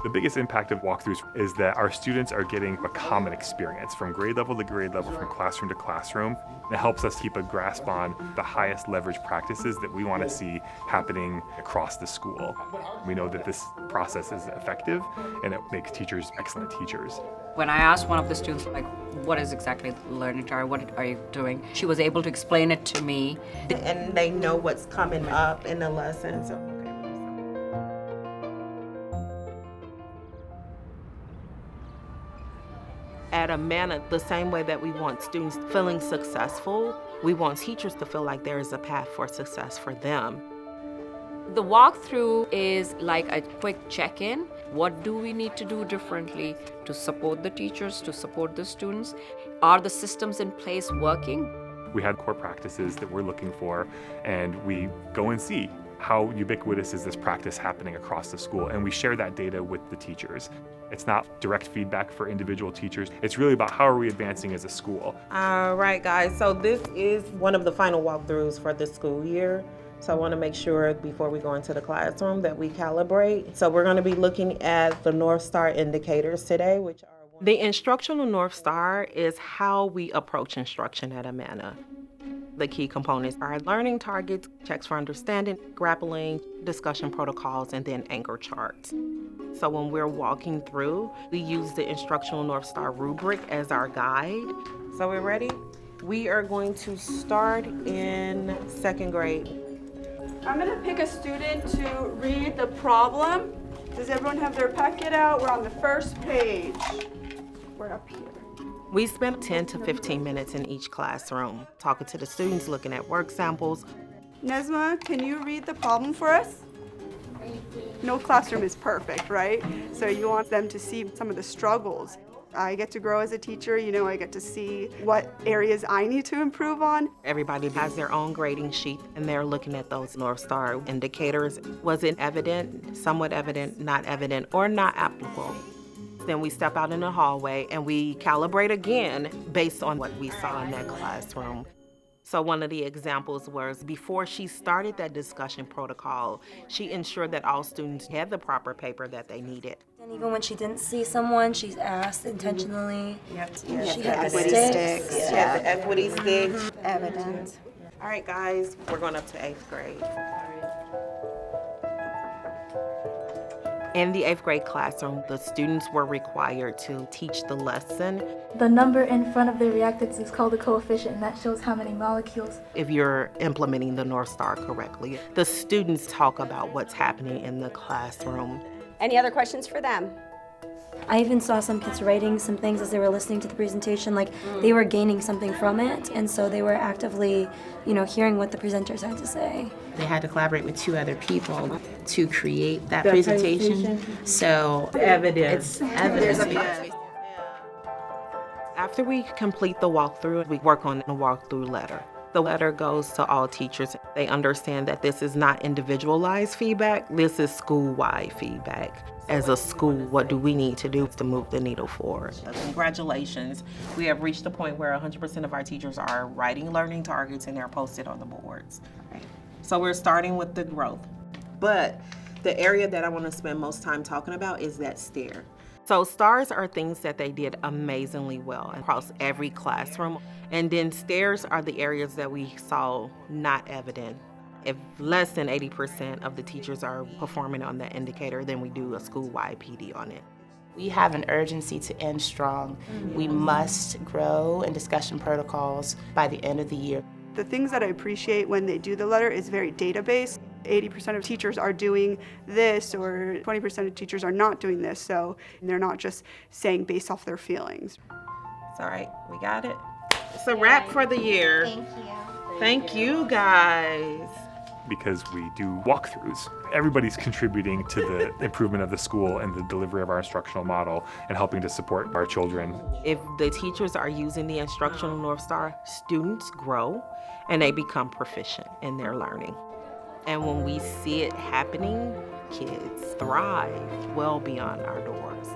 The biggest impact of walkthroughs is that our students are getting a common experience from grade level to grade level, from classroom to classroom. It helps us keep a grasp on the highest leverage practices that we want to see happening across the school. We know that this process is effective and it makes teachers excellent teachers. When I asked one of the students, like, what is exactly Learning Tower? What are you doing? She was able to explain it to me. And they know what's coming up in the lesson. So. At Amana, the same way that we want students feeling successful, we want teachers to feel like there is a path for success for them. The walkthrough is like a quick check-in. What do we need to do differently to support the teachers, to support the students? Are the systems in place working? We had core practices that we're looking for, and we go and see how ubiquitous is this practice happening across the school, and we share that data with the teachers. It's not direct feedback for individual teachers. It's really about how are we advancing as a school. All right, guys, so this is one of the final walkthroughs for this school year. So I want to make sure before we go into the classroom that we calibrate. So we're going to be looking at the North Star indicators today, which are the instructional North Star is how we approach instruction at Amana. The key components are learning targets, checks for understanding, grappling, discussion protocols, and then anchor charts. So when we're walking through, we use the instructional North Star rubric as our guide. So we're ready? We are going to start in second grade. I'm gonna pick a student to read the problem. Does everyone have their packet out? We're on the first page. We're up here. We spent 10 to 15 minutes in each classroom, talking to the students, looking at work samples. Nesma, can you read the problem for us? No classroom is perfect, right? So you want them to see some of the struggles. I get to grow as a teacher, I get to see what areas I need to improve on. Everybody has their own grading sheet, and they're looking at those North Star indicators. Was it evident, somewhat evident, not evident, or not applicable? Then we step out in the hallway and we calibrate again based on what we saw in that classroom. So one of the examples was before she started that discussion protocol, she ensured that all students had the proper paper that they needed. And even when she didn't see someone, she's asked intentionally. Yep. She had the equity sticks. sticks. Yeah, the equity sticks. Evidence. All right, guys, we're going up to 8th grade. In the 8th grade classroom, the students were required to teach the lesson. The number in front of the reactants is called a coefficient, and that shows how many molecules. If you're implementing the North Star correctly, the students talk about what's happening in the classroom. Any other questions for them? I even saw some kids writing some things as they were listening to the presentation, like they were gaining something from it, and so they were actively, hearing what the presenters had to say. They had to collaborate with 2 other people to create that presentation. So Evidence. it's evidence. After we complete the walkthrough, we work on the walkthrough letter. The letter goes to all teachers. They understand that this is not individualized feedback, this is school-wide feedback. As a school, what do we need to do to move the needle forward? Congratulations. We have reached the point where 100% of our teachers are writing learning targets and they're posted on the boards. So we're starting with the growth. But the area that I want to spend most time talking about is that STARE. So stars are things that they did amazingly well across every classroom. And then stares are the areas that we saw not evident. If less than 80% of the teachers are performing on that indicator, then we do a school-wide PD on it. We have an urgency to end strong. We must grow in discussion protocols by the end of the year. The things that I appreciate when they do the letter is very data-based. 80% of teachers are doing this, or 20% of teachers are not doing this, so they're not just saying based off their feelings. It's all right, we got it. It's a wrap for the year. Thank you. Thank you, guys. Because we do walkthroughs. Everybody's contributing to the improvement of the school and the delivery of our instructional model and helping to support our children. If the teachers are using the instructional North Star, students grow and they become proficient in their learning. And when we see it happening, kids thrive well beyond our doors.